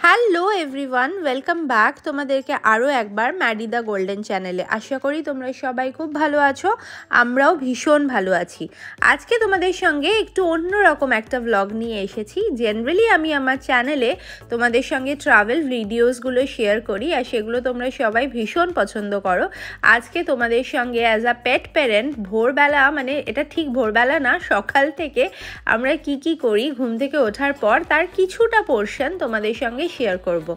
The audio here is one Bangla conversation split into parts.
হ্যালো এভরিওয়ান, ওয়েলকাম ব্যাক তোমাদেরকে আরও একবার ম্যাডি দ্য গোল্ডেন চ্যানেলে। আশা করি তোমরা সবাই খুব ভালো আছো, আমরাও ভীষণ ভালো আছি। আজকে তোমাদের সঙ্গে একটু অন্যরকম একটা ব্লগ নিয়ে এসেছি। জেনারেলি আমি আমার চ্যানেলে তোমাদের সঙ্গে ট্রাভেল ভিডিওসগুলো শেয়ার করি আর সেগুলো তোমরা সবাই ভীষণ পছন্দ করো। আজকে তোমাদের সঙ্গে অ্যাজ আ পেট প্যারেন্ট ভোরবেলা, মানে এটা ঠিক ভোরবেলা না, সকাল থেকে আমরা কি করি ঘুম থেকে ওঠার পর তার কিছুটা পোর্শন তোমাদের সঙ্গে শেয়ার করব।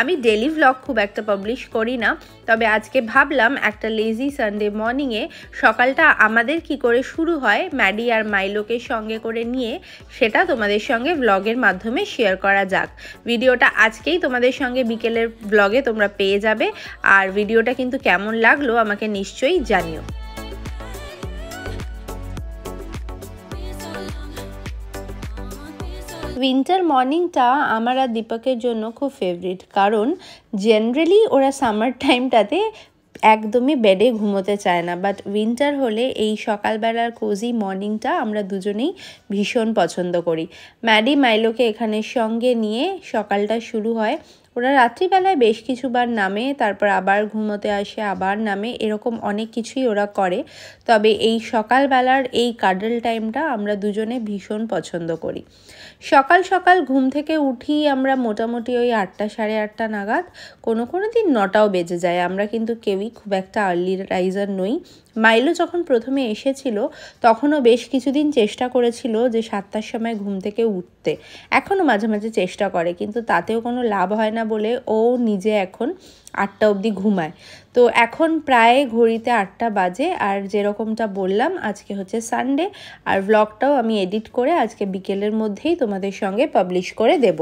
আমি ডেলি ভ্লগ খুব একটা পাবলিশ করি না, তবে আজকে ভাবলাম একটা লেজি সানডে মর্নিংয়ে সকালটা আমাদের কি করে শুরু হয় ম্যাডি আর মাইলোকে সঙ্গে করে নিয়ে সেটা তোমাদের সঙ্গে ভ্লগের মাধ্যমে শেয়ার করা যাক। ভিডিওটা আজকেই তোমাদের সঙ্গে বিকেলের ভ্লগে তোমরা পেয়ে যাবে, আর ভিডিওটা কিন্তু কেমন লাগলো আমাকে নিশ্চয়ই জানিও। উইন্টার মর্নিংটা আমার আর দীপকের জন্য খুব ফেভারিট, কারণ জেনারেলি ওরা সামার টাইমটাতে একদমই বেডে ঘুমোতে চায় না, বাট উইন্টার হলে এই সকালবেলার কোজি মর্নিংটা আমরা দুজনেই ভীষণ পছন্দ করি। ম্যাডি মাইলোকে এখানে সঙ্গে নিয়ে সকালটা শুরু হয়। ওরা রাত্রিবেলায় বেশ কিছুবার নামে, তারপর আবার ঘুমোতে আসে, আবার নামে, এরকম অনেক কিছুই ওরা করে। তবে এই সকালবেলার এই কাডল টাইমটা আমরা দুজনে ভীষণ পছন্দ করি। সকাল সকাল ঘুম থেকে উঠি আমরা মোটামুটি ওই 8টা সাড়ে 8টা নাগাদ, কোনো দিন 9টাও বেজে যায়। আমরা কিন্তু কেউই খুব একটা আর্লি রাইজার নই। মাইলো যখন প্রথমে এসেছিল তখনও বেশ কিছুদিন চেষ্টা করেছিল যে 7টার সময় ঘুম থেকে উঠতে, এখনও মাঝে মাঝে চেষ্টা করে, কিন্তু তাতেও কোনো লাভ হয় না বলে ও নিজে এখন 8টা অবধি ঘুমায়। তো এখন প্রায় ঘড়িতে 8টা বাজে, আর যেরকমটা বললাম আজকে হচ্ছে সানডে, আর ব্লগটাও আমি এডিট করে আজকে বিকেলের মধ্যেই তোমাদের সঙ্গে পাবলিশ করে দেব।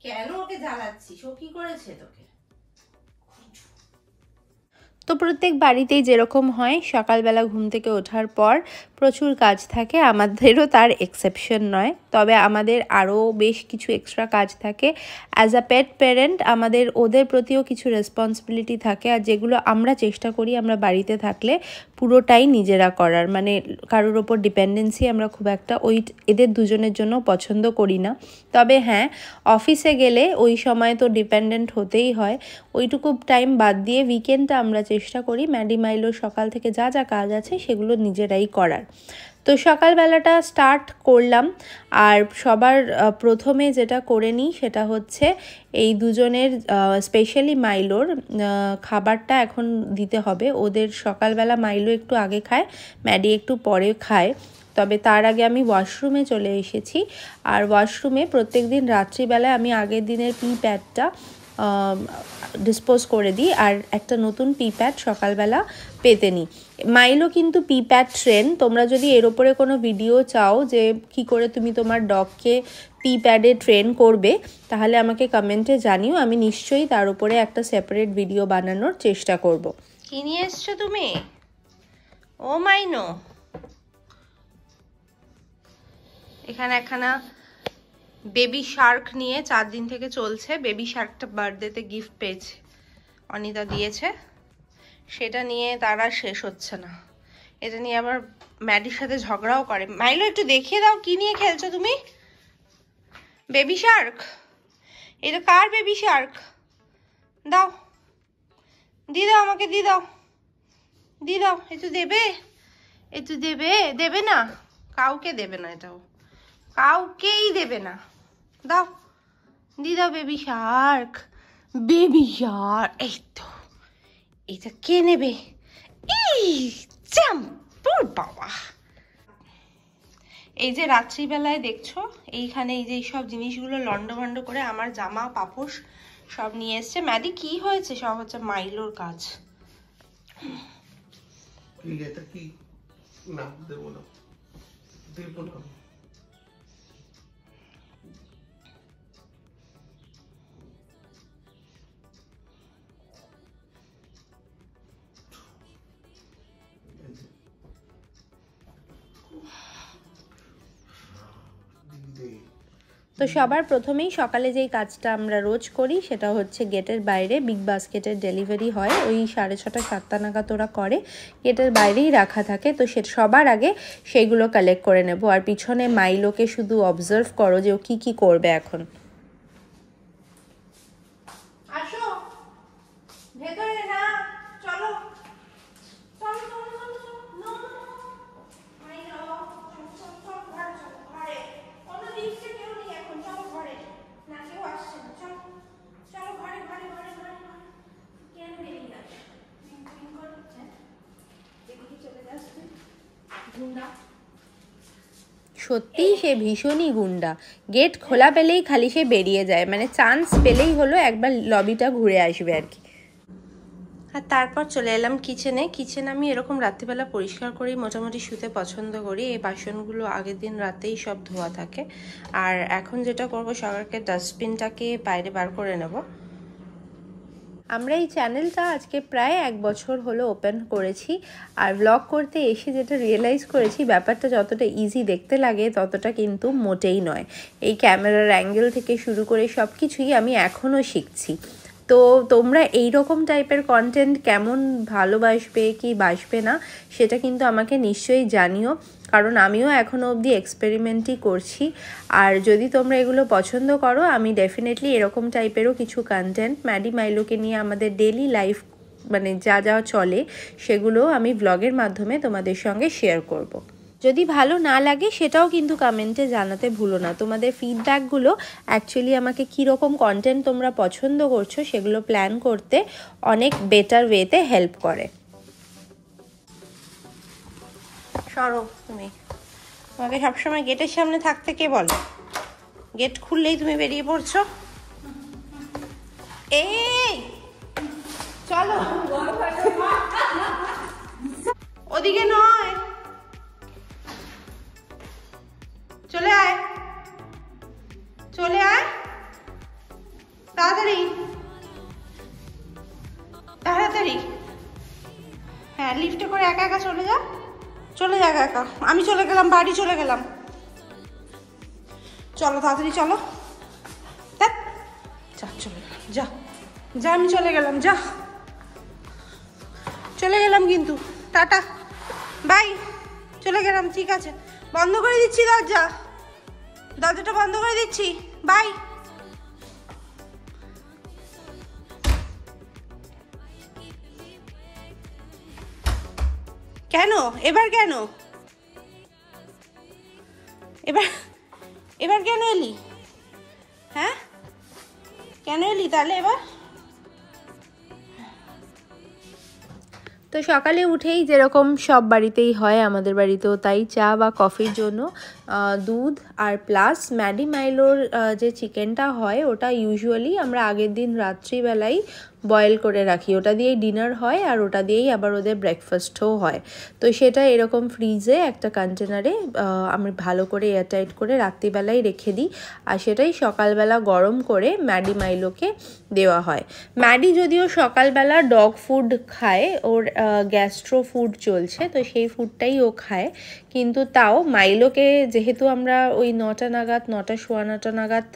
কেন ওকে জ্বালাচ্ছিস? ও কি করেছে তোকে? তো প্রত্যেক বাড়িতেই যেরকম হয় সকালবেলা ঘুম থেকে ওঠার পর প্রচুর কাজ থাকে, আমাদেরও তার এক্সেপশন নয়। তবে আমাদের আরও বেশ কিছু এক্সট্রা কাজ থাকে। অ্যাজ আ পেট প্যারেন্ট আমাদের ওদের প্রতিও কিছু রেসপন্সিবিলিটি থাকে, আর যেগুলো আমরা চেষ্টা করি আমরা বাড়িতে থাকলে পুরোটাই নিজেরা করার, মানে কারোর ওপর ডিপেন্ডেন্সি আমরা খুব একটা এদের দুজনের জন্য পছন্দ করি না। তবে হ্যাঁ, অফিসে গেলে ওই সময় তো ডিপেন্ডেন্ট হতেই হয়। ওইটুকু টাইম বাদ দিয়ে উইকেন্ডটা আমরা চেষ্টা করি ম্যাডি মাইলো সকাল থেকে যা যা কাজ আছে সেগুলো নিজেরাই করার। তো সকালবেলাটা স্টার্ট করলাম, আর সবার প্রথমে যেটা করে নিই সেটা হচ্ছে এই দুজনের স্পেশালি মাইলোর খাবারটা এখন দিতে হবে। ওদের সকালবেলা মাইলো একটু আগে খায়, ম্যাডি একটু পরে খায়। তবে তার আগে আমি ওয়াশরুমে চলে এসেছি, আর ওয়াশরুমে প্রত্যেক দিন রাত্রিবেলায় আমি আগের দিনের প্যাডটা ডিসপোজ করে দিই, আর একটা নতুন প্যাড সকালবেলা পেতে নিই। মাইলো কিন্তু প্যাড ট্রেন। তোমরা যদি এর ওপরে কোনো ভিডিও চাও যে কি করে তুমি তোমার ডগকে প্যাডে ট্রেন করবে, তাহলে আমাকে কমেন্টে জানিও, আমি নিশ্চয়ই তার উপরে একটা সেপারেট ভিডিও বানানোর চেষ্টা করব। কি নিয়ে এসছো তুমি? ও মাইনো, এখানে একখানা বেবি শার্ক নিয়ে 4 দিন থেকে চলছে। বেবি শার্কটা বার্থডেতে গিফট পেয়েছে, অনিতা দিয়েছে, সেটা নিয়ে তারা শেষ হচ্ছে না। এটা নিয়ে আবার ম্যাডির সাথে ঝগড়াও করে। মাইলো একটু দেখিয়ে দাও কি নিয়ে খেলছো তুমি? Baby Shark? এটা কার বেবি শার্ক? দাও, দিয়ে দাও, আমাকে দিয়ে দাও, দিয়ে দাও। একটু দেবে, একটু দেবে? দেবে না, কাউকে দেবে না, এটাও কাউকেই দেবে না। দাও, দিয়ে দাও বেবি শার্ক, বেবি শার্ক। এই তো, এটা কে নেবে? এই জাম্পুর বাবা। এই যে রাত্রিবেলায় দেখছো এইখানে এই যে সব জিনিসগুলো লন্ডভন্ড করে আমার জামা পাপোশ সব নিয়ে এসছে। ম্যাডি কি হয়েছে? সব হচ্ছে মাইলোর কাজ। তো সবার প্রথমেই সকালে যেই কাজটা আমরা রোজ করি সেটা হচ্ছে গেটের বাইরে বিগ বাস্কেটের ডেলিভারি হয়, ওই 6:30 7টা নাগাদ ওরা করে, গেটের বাইরেই রাখা থাকে। তো সে সবার আগে সেইগুলো কালেক্ট করে নেব। আর পিছনে মাইলোকে শুধু অবজার্ভ করো যে ও কী কী করবে এখন। আসো ভেতরে, না চলো সত্যিই সে ভীষণই গুন্ডা, গেট খোলা পেলেই খালি সে বেরিয়ে যায়, মানে চান্স পেলেই হলো একবার লবিটা ঘুরে আসবে আর কি। আর তারপর চলে এলাম কিচেনে। কিচেন আমি এরকম রাত্রিবেলা পরিষ্কার করেই মোটামুটি শুতে পছন্দ করি। এই বাসনগুলো আগের দিন রাতেই সব ধোয়া থাকে। আর এখন যেটা করব, সকালকে ডাস্টবিনটাকে বাইরে বার করে নেব। আমরা এই চ্যানেলটা আজকে প্রায় 1 বছর হলো ওপেন করেছি। আর ব্লগ করতে এসে যেটা রিয়েলাইজ করেছি, ব্যাপারটা যতটা ইজি দেখতে লাগে ততটা কিন্তু মোটেই নয়। এই ক্যামেরার অ্যাঙ্গেল থেকে শুরু করে সব কিছুই আমি এখনও শিখছি। তো তোমরা এই রকম টাইপের কন্টেন্ট কেমন ভালোবাসবে কি বাসবে না সেটা কিন্তু আমাকে নিশ্চয়ই জানিও, কারণ আমিও এখনও অবধি এক্সপেরিমেন্টই করছি। আর যদি তোমরা এগুলো পছন্দ করো, আমি ডেফিনেটলি এরকম টাইপেরও কিছু কন্টেন্ট ম্যাডি মাইলোকে নিয়ে আমাদের ডেইলি লাইফ মানে যা যা চলে সেগুলো আমি ব্লগের মাধ্যমে তোমাদের সঙ্গে শেয়ার করব। যদি ভালো না লাগে সেটাও কিন্তু কমেন্টে জানাতে ভুলো না। তোমাদের ফিডব্যাকগুলো অ্যাকচুয়ালি আমাকে কীরকম কন্টেন্ট তোমরা পছন্দ করছো সেগুলো প্ল্যান করতে অনেক বেটার ওয়েতে হেল্প করে। সরো তুমি, তোমাকে সবসময় গেটের সামনে থাকতে কে বলো? গেট খুললেই তুমি বেরিয়ে পড়ছো। এই চলো, ওদিকে নয়, চলে আয়, চলে আয় তাড়াতাড়ি তাড়াতাড়ি। হ্যাঁ, লিফটে করে একা একা চলে যা, চলে যা একা একা। আমি চলে গেলাম, বাড়ি চলে গেলাম। চলো তাড়াতাড়ি চলো, যা চলে গেলাম, যা যা, আমি চলে গেলাম, যা চলে গেলাম কিন্তু, টাটা বাই, চলে গেলাম। ঠিক আছে, বন্ধ করে দিচ্ছি দরজা, দরজাটা বন্ধ করে দিচ্ছি, বাই। কেন এবার, কেন এবার, এবার কেন এলি? হ্যাঁ, কেন এলি তাহলে এবার? তো সকালে উঠেই যেরকম সব বাড়িতেই হয়, আমাদের বাড়িতেও তাই, চা বা কফির জন্য দুধ আর প্লাস ম্যাডি মাইলোর যে চিকেনটা হয় ওটা ইউজুয়ালি আমরা আগের দিন রাত্রিবেলাই বয়েল করে রাখি, ওটা দিয়েই ডিনার হয় আর ওটা দিয়েই আবার ওদের ব্রেকফাস্টও হয়। তো সেটা এরকম ফ্রিজে একটা কন্টেনারে আমি ভালো করে এয়ারটাইট করে রাত্রিবেলাই রেখে দিই, আর সেটাই সকালবেলা গরম করে ম্যাডি মাইলোকে দেওয়া হয়। ম্যাডি যদিও সকালবেলা ডগ ফুড খায়, ওর গ্যাস্ট্রো ফুড চলছে, তো সেই ফুডটাই ও খায়, কিন্তু তাও মাইলোকে যেহেতু আমরা ওই 9টা নাগাদ 9টা সোয়া 9টা নাগাদ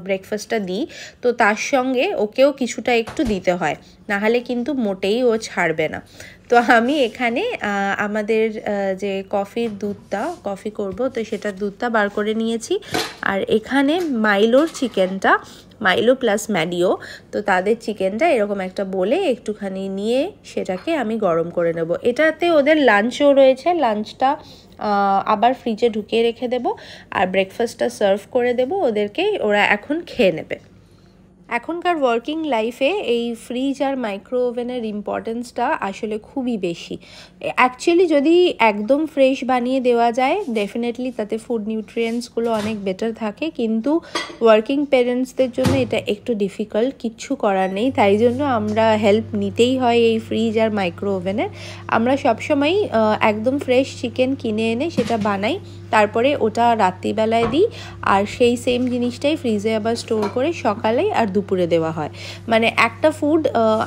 ব্রেকফাস্টটা দিই, তো তার সঙ্গে ওকেও কিছুটা একটু দিতে হয়, নাহলে কিন্তু মোটেই ও ছাড়বে না। তো আমি এখানে আমাদের যে কফির দুধটা, কফি করব তো সেটার দুধটা বার করে নিয়েছি, আর এখানে মাইলোর চিকেনটা, মাইলো প্লাস ম্যাডিও, তো তাদের চিকেনটা এরকম একটা বলে একটুখানি নিয়ে সেটাকে আমি গরম করে নেব। এটাতে ওদের লাঞ্চও রয়েছে, লাঞ্চটা আবার ফ্রিজে ঢুকিয়ে রেখে দেব, আর ব্রেকফাস্টটা সার্ভ করে দেব ওদেরকে, ওরা এখন খেয়ে নেবে। এখনকার ওয়ার্কিং লাইফে এই ফ্রিজ আর মাইক্রো ওভেনের ইম্পর্টেন্সটা আসলে খুবই বেশি। অ্যাকচুয়ালি যদি একদম ফ্রেশ বানিয়ে দেওয়া যায় ডেফিনেটলি তাতে ফুড নিউট্রিয়েন্টসগুলো অনেক বেটার থাকে, কিন্তু ওয়ার্কিং পেরেন্টসদের জন্য এটা একটু ডিফিকাল্ট, কিচ্ছু করার নেই, তাই জন্য আমরা হেল্প নিতেই হয় এই ফ্রিজ আর মাইক্রো ওভেনের। আমরা সবসময়ই একদম ফ্রেশ চিকেন কিনে এনে সেটা বানাই, তারপরে ওটা রাত্রিবেলায় দিই, আর সেই সেম জিনিসটাই ফ্রিজে আবার স্টোর করে সকালে আর দুপুরে দেওয়া হয়। মানে একটা ফুড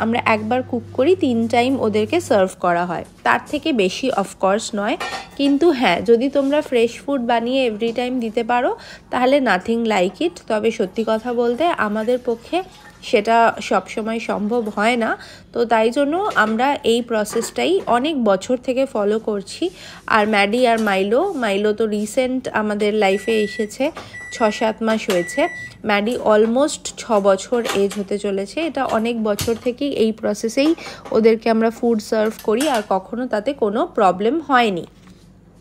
আমরা একবার কুক করি, 3 টাইম ওদেরকে সার্ভ করা হয়, তার থেকে বেশি অফকোর্স নয়। কিন্তু হ্যাঁ, যদি তোমরা ফ্রেশ ফুড বানিয়ে এভরি টাইম দিতে পারো তাহলে নাথিং লাইক ইট। তবে সত্যি কথা বলতে আমাদের পক্ষে সেটা সবসময় সম্ভব হয় না, তো তাই জন্য আমরা এই প্রসেসটাই অনেক বছর থেকে ফলো করছি। আর ম্যাডি আর মাইলো তো রিসেন্ট আমাদের লাইফে এসেছে, 6-7 মাস হয়েছে। ম্যাডি অলমোস্ট 6 বছর এজ হতে চলেছে। এটা অনেক বছর থেকেই এই প্রসেসেই ওদেরকে আমরা ফুড সার্ভ করি, আর কখনো তাতে কোনো প্রবলেম হয়নি।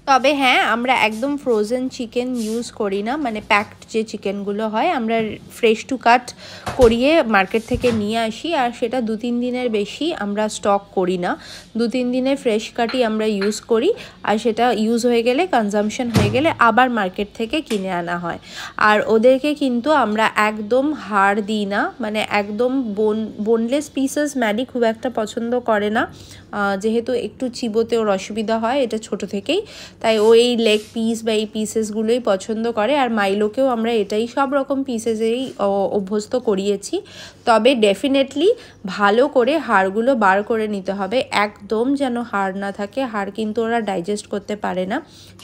তবে হ্যাঁ, আমরা একদম ফ্রোজেন চিকেন ইউজ করি না, মানে প্যাকড যে চিকেনগুলো হয় আমরা ফ্রেশ টু কাট করিয়ে মার্কেট থেকে নিয়ে আসি, আর সেটা 2-3 দিনের বেশি আমরা স্টক করি না। 2-3 দিনের ফ্রেশ কাটই আমরা ইউজ করি, আর সেটা ইউজ হয়ে গেলে, কনজামশন হয়ে গেলে আবার মার্কেট থেকে কিনে আনা হয়। আর ওদেরকে কিন্তু আমরা একদম হাড় দিই না, মানে একদম বোনলেস পিসেস ম্যাডি খুব একটা পছন্দ করে না, যেহেতু একটু চিবোতে ওর অসুবিধা হয় এটা ছোট থেকেই, তাই ও এই লেগ পিস বা এই পিসেসগুলোই পছন্দ করে। আর মাইলোকেও আমরা এটাই সব রকম পিসেসেই অভ্যস্ত করিয়েছি। তবে ডেফিনেটলি ভালো করে হাড়গুলো বার করে নিতে হবে, একদম যেন হাড় না থাকে, হাড় কিন্তু ওরা ডাইজেস্ট করতে পারে না।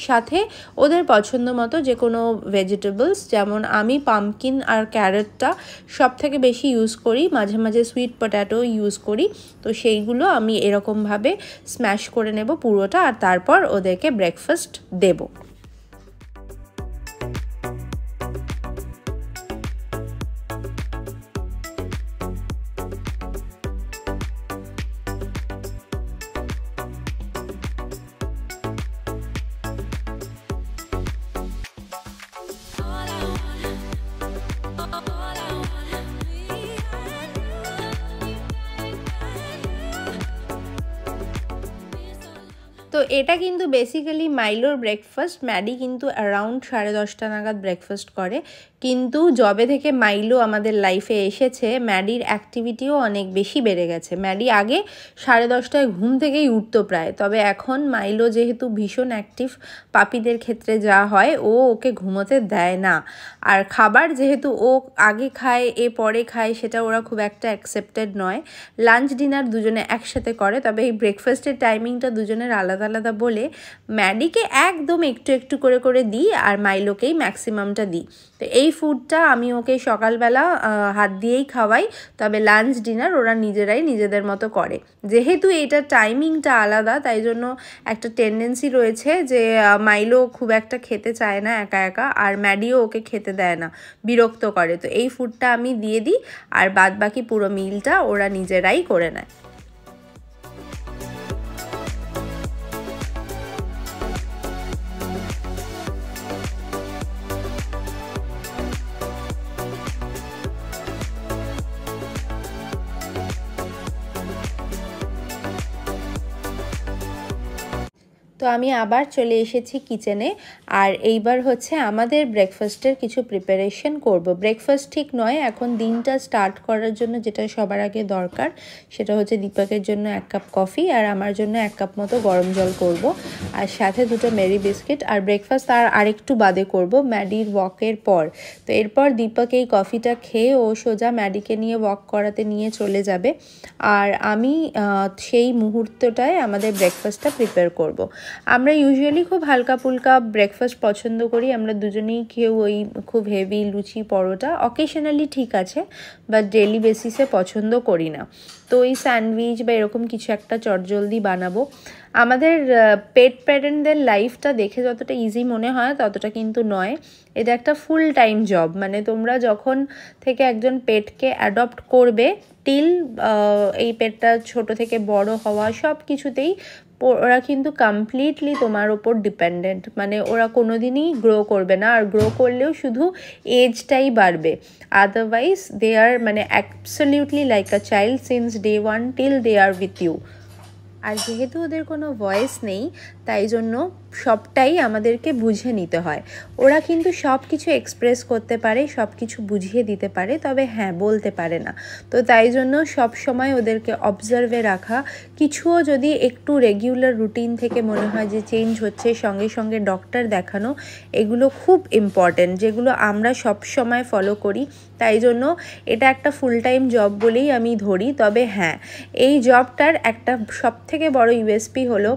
সাথে ওদের পছন্দ মতো যে কোনো ভেজিটেবলস, যেমন আমি পাম্পকিন আর ক্যারটটা সব থেকে বেশি ইউজ করি, মাঝে মাঝে সুইট পটেটো ইউজ করি, তো সেইগুলো আমি এরকমভাবে স্ম্যাশ করে নেব পুরোটা, আর তারপর ওদেরকে ব্রেকফাস্ট দেব। তো এটা কিন্তু বেসিক্যালি মাইলোর ব্রেকফাস্ট। ম্যাডি কিন্তু অ্যারাউন্ড 10:30 নাগাদ ব্রেকফাস্ট করে, কিন্তু যবে থেকে মাইলো আমাদের লাইফে এসেছে ম্যাডির অ্যাক্টিভিটিও অনেক বেশি বেড়ে গেছে। ম্যাডি আগে 10:30টায় ঘুম থেকেই উঠতো প্রায়, তবে এখন মাইলো যেহেতু ভীষণ অ্যাক্টিভ, পাপিদের ক্ষেত্রে যা হয় ও ওকে ঘুমোতে দেয় না। আর খাবার যেহেতু ও আগে খায় এ পরে খায়, সেটা ওরা খুব একটা অ্যাকসেপ্টেড নয়। লাঞ্চ ডিনার দুজনে একসাথে করে, তবে এই ব্রেকফাস্টের টাইমিংটা দুজনের আলাদা আলাদা বলে ম্যাডিকে একদম একটু একটু করে করে দিই, আর মাইলোকেই ম্যাক্সিমামটা দিই। তো এই ফুডটা আমি ওকে সকালবেলা হাত দিয়েই খাওয়াই, তবে লাঞ্চ ডিনার ওরা নিজেরাই নিজেদের মতো করে। যেহেতু এইটার টাইমিংটা আলাদা, তাই জন্য একটা টেন্ডেন্সি রয়েছে যে মাইলো খুব একটা খেতে চায় না একা একা, আর ম্যাডিও ওকে খেতে দেয় না, বিরক্ত করে। তো এই ফুডটা আমি দিয়ে দিই, আর বাদ বাকি পুরো মিলটা ওরা নিজেরাই করে নেয়। তো আমি আবার চলে এসেছি কিচেনে, আর এইবার হচ্ছে আমাদের ব্রেকফাস্টের কিছু প্রিপারেশন করব। ব্রেকফাস্ট ঠিক নয়, এখন দিনটা স্টার্ট করার জন্য যেটা সবার আগে দরকার সেটা হচ্ছে দীপকের জন্য 1 কাপ কফি, আর আমার জন্য 1 কাপ মতো গরম জল করব, আর সাথে 2টো মেরি বিস্কিট। আর ব্রেকফাস্ট তার আরেকটু বাদে করব ম্যাডির ওয়াকের পর। তো এরপর দীপক এই কফিটা খেয়ে ও সোজা ম্যাডিকে নিয়ে ওয়াক করাতে নিয়ে চলে যাবে, আর আমি সেই মুহূর্তটায় আমাদের ব্রেকফাস্টটা প্রিপেয়ার করব। আমরা ইউজুয়ালি খুব হালকা ফুলকা ব্রেকফাস্ট পছন্দ করি, আমরা দুজনেই কেউ ওই খুব হেভি লুচি পরোটা অকেশনালি ঠিক আছে, বাট ডেলি বেসিসে পছন্দ করি না। তো ওই স্যান্ডউইচ বা এরকম কিছু একটা চটজলদি বানাবো। আমাদের পেট প্যারেন্টদের লাইফটা দেখে যতটা ইজি মনে হয় ততটা কিন্তু নয়, এটা একটা ফুল টাইম জব। মানে তোমরা যখন থেকে একজন পেটকে অ্যাডপ্ট করবে টিল এই পেটটা ছোট থেকে বড় হওয়া, সব কিছুতেই ওরা কিন্তু কমপ্লিটলি তোমার ওপর ডিপেন্ডেন্ট। মানে ওরা কোনো দিনই গ্রো করবে না, আর গ্রো করলেও শুধু এজটাই বাড়বে, আদারওয়াইজ দে আর মানে absolutely like a child since day 1 till they are with you. আর যেহেতু ওদের কোনো ভয়েস নেই, তাই জন্য সবটাই আমাদেরকে বুঝে নিতে হয়। ওরা কিন্তু সব কিছু এক্সপ্রেস করতে পারে, সব কিছু বুঝিয়ে দিতে পারে, তবে হ্যাঁ বলতে পারে না। তো তাই জন্য সব সময় ওদেরকে অবজার্ভে রাখা, কিছুও যদি একটু রেগুলার রুটিন থেকে মনে হয় যে চেঞ্জ হচ্ছে, সঙ্গে সঙ্গে ডক্টর দেখানো, এগুলো খুব ইম্পর্ট্যান্ট, যেগুলো আমরা সব সময় ফলো করি। তাই জন্য এটা একটা ফুল টাইম জব বলেই আমি ধরি। তবে হ্যাঁ, এই জবটার একটা সবথেকে বড় ইউএসপি হলো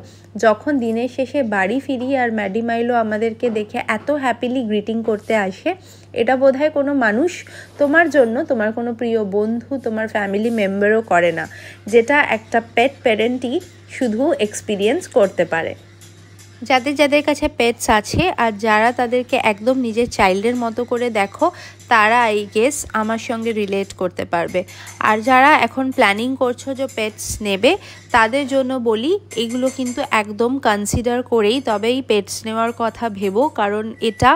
যখন দিনের শেষে বাড়ি ফিরি আর ম্যাডিমাইলো আমাদেরকে দেখে এত হ্যাপিলি গ্রিটিং করতে আসে, এটা বোধহয় কোনো মানুষ তোমার জন্য, তোমার কোনো প্রিয় বন্ধু, তোমার ফ্যামিলি মেম্বারও করে না, যেটা একটা পেট প্যারেন্টই শুধু এক্সপিরিয়েন্স করতে পারে। যাদের যাদের কাছে পেটস আছে আর যারা তাদেরকে একদম নিজের চাইল্ডের মতো করে দেখো, তারা আই গেস আমার সঙ্গে রিলেট করতে পারবে। আর যারা এখন প্ল্যানিং করছো যে পেটস নেবে, তাদের জন্য বলি এগুলো কিন্তু একদম কনসিডার করেই তবেই পেটস নেওয়ার কথা ভেবো, কারণ এটা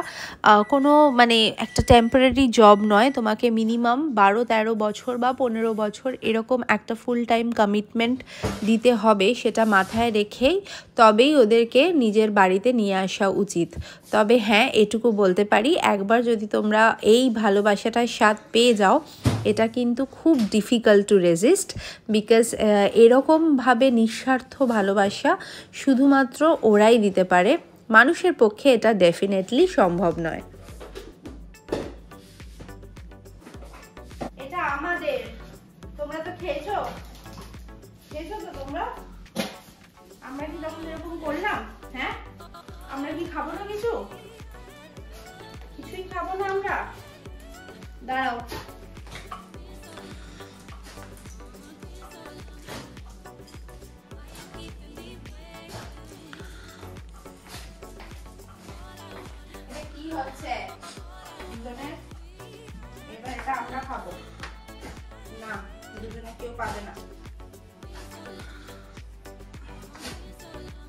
কোনো মানে একটা টেম্পোরারি জব নয়। তোমাকে মিনিমাম 12-13 বছর বা 15 বছর এরকম একটা ফুল টাইম কমিটমেন্ট দিতে হবে, সেটা মাথায় রেখেই তবেই ওদেরকে নিজের বাড়িতে নিয়ে আসা উচিত। তবে হ্যাঁ, এটুকু বলতে পারি, একবার যদি তোমরা এই ভালোবাসাটার স্বাদ পেয়ে যাও, এটা কিন্তু খুব ডিফিকাল্ট টু রেজিস্ট, বিকজ এরকমভাবে নিঃস্বার্থ ভালোবাসা শুধুমাত্র ওরাই দিতে পারে। মানুষের পক্ষে এটা ডেফিনেটলি সম্ভব নয়। এটা আমাদের, তোমরা তো খেয়েছো তো তোমরা? আমরা কি তখন এরকম করলাম? হ্যাঁ, আমরা কি খাবো না? কিছুই খাবো না আমরা? দাঁড়াও, কি হচ্ছে দুজনের? এবার এটা আমরা খাবো না, দুজনে কেউ পাবে না।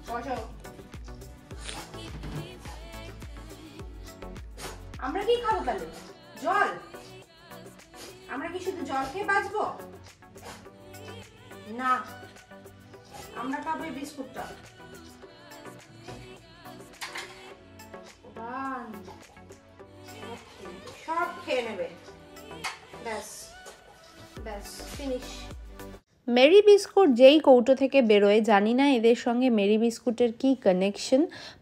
বসো। আমরা কি খাবো তাহলে? জল? আমরা কি শুধু জল খেয়ে বাঁচবো? না, আমরা খাবো এই বিস্কুটটা। সব খেয়ে নেবে, ব্যাস ব্যাস ফিনিশ। মেরি বিস্কুট যেই কৌটো থেকে বেরোয়, জানি না এদের সঙ্গে মেরি বিস্কুটের কি কানেকশন।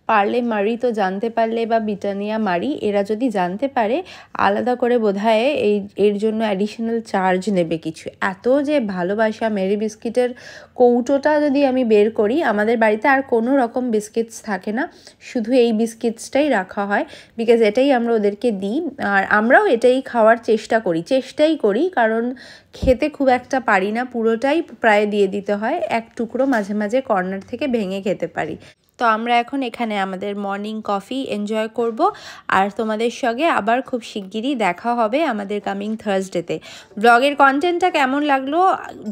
পারলে মারি তো জানতে পারলে, বা ব্রিটানিয়া মারি, এরা যদি জানতে পারে আলাদা করে বোধহয় এর জন্য অ্যাডিশনাল চার্জ নেবে কিছু। এত যে ভালোবাসা মেরি বিস্কিটের কৌটোটা যদি আমি বের করি, আমাদের বাড়িতে আর কোনো রকম বিস্কিটস থাকে না, শুধু এই বিস্কিটসটাই রাখা হয়, বিকজ এটাই আমরা ওদেরকে দিই। আর আমরাও এটাই খাওয়ার চেষ্টাই করি, কারণ খেতে খুব একটা পারি না, পুরোটাই প্রায় দিয়ে দিতে হয়, এক টুকরো মাঝে মাঝে কর্নার থেকে ভেঙে খেতে পারি। তো আমরা এখন এখানে আমাদের মর্নিং কফি এনজয় করব, আর তোমাদের সঙ্গে আবার খুব শিগগিরই দেখা হবে আমাদের কামিং থার্সডেতে। ব্লগের কন্টেন্টটা কেমন লাগলো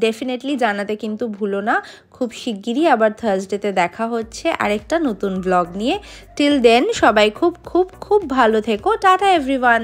ডেফিনেটলি জানাতে কিন্তু ভুলো না। খুব শিগগিরই আবার থার্সডেতে দেখা হচ্ছে আরেকটা নতুন ব্লগ নিয়ে। টিল দেন সবাই খুব খুব খুব ভালো থেকো। Tata everyone.